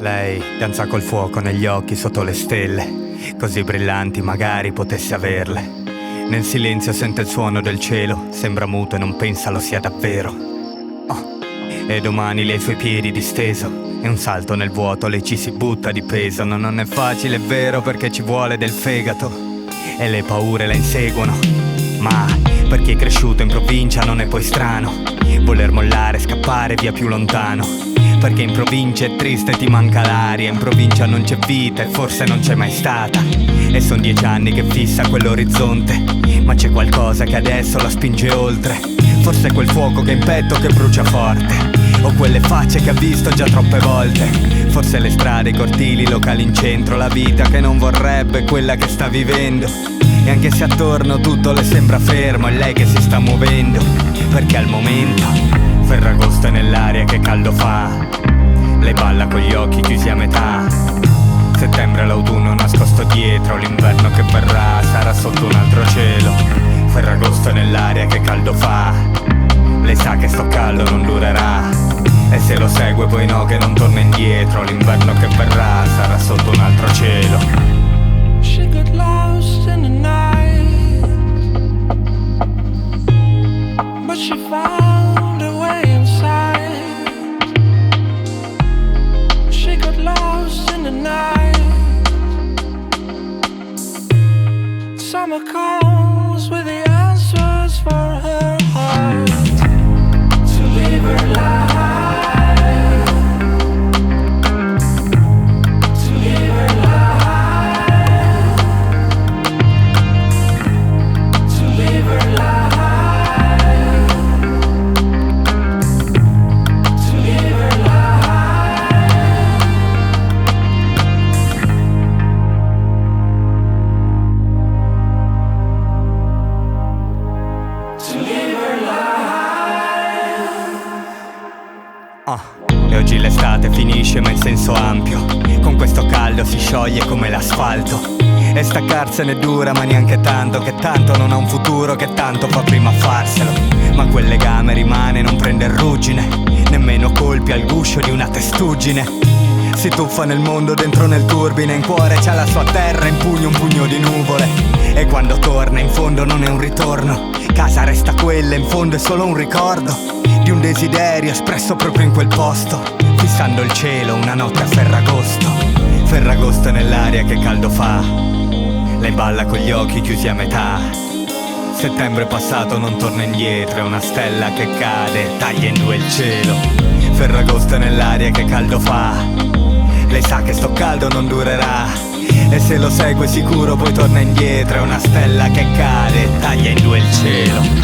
Lei danza col fuoco negli occhi sotto le stelle, così brillanti magari potesse averle. Nel silenzio sente il suono del cielo, sembra muto e non pensa lo sia davvero. Oh. E domani lei ai suoi piedi disteso, e un salto nel vuoto lei ci si butta di peso. No, non è facile, è vero, perché ci vuole del fegato e le paure la inseguono. Ma per chi è cresciuto in provincia non è poi strano voler mollare e scappare via più lontano, perché in provincia è triste e ti manca l'aria. In provincia non c'è vita e forse non c'è mai stata, e son 10 anni che fissa quell'orizzonte, ma c'è qualcosa che adesso la spinge oltre. Forse quel fuoco che è in petto che brucia forte, o quelle facce che ha visto già troppe volte. Forse le strade, i cortili, i locali in centro, la vita che non vorrebbe, quella che sta vivendo. E anche se attorno tutto le sembra fermo, è lei che si sta muovendo, perché al momento Ferragosto è nell'aria, che caldo fa. Lei balla con gli occhi chiusi a metà. Settembre, l'autunno nascosto dietro, l'inverno che verrà sarà sotto un altro cielo. Ferragosto è nell'aria, che caldo fa. Lei sa che sto caldo non durerà, e se lo segue poi no, che non torna indietro. L'inverno che verrà sarà sotto un altro cielo. She got lost in the night, but she found a way inside. She got lost in the night. Summer comes with the answers for her heart, to live her life. E oggi l'estate finisce ma in senso ampio, con questo caldo si scioglie come l'asfalto. E staccarsene è dura ma neanche tanto, che tanto non ha un futuro, che tanto fa prima a farselo. Ma quel legame rimane, non prende ruggine, nemmeno colpi al guscio di una testuggine. Si tuffa nel mondo, dentro nel turbine, in cuore c'ha la sua terra, in pugno un pugno di nuvole. E quando torna in fondo non è un ritorno, casa resta quella, in fondo è solo un ricordo di un desiderio espresso proprio in quel posto, fissando il cielo una notte a Ferragosto. Ferragosto è nell'aria, che caldo fa. Lei balla con gli occhi chiusi a metà. Settembre passato non torna indietro, è una stella che cade, taglia in due il cielo. Ferragosto è nell'aria, che caldo fa. Lei sa che sto caldo non durerà, e se lo segue sicuro poi torna indietro, è una stella che cade, taglia in due il cielo.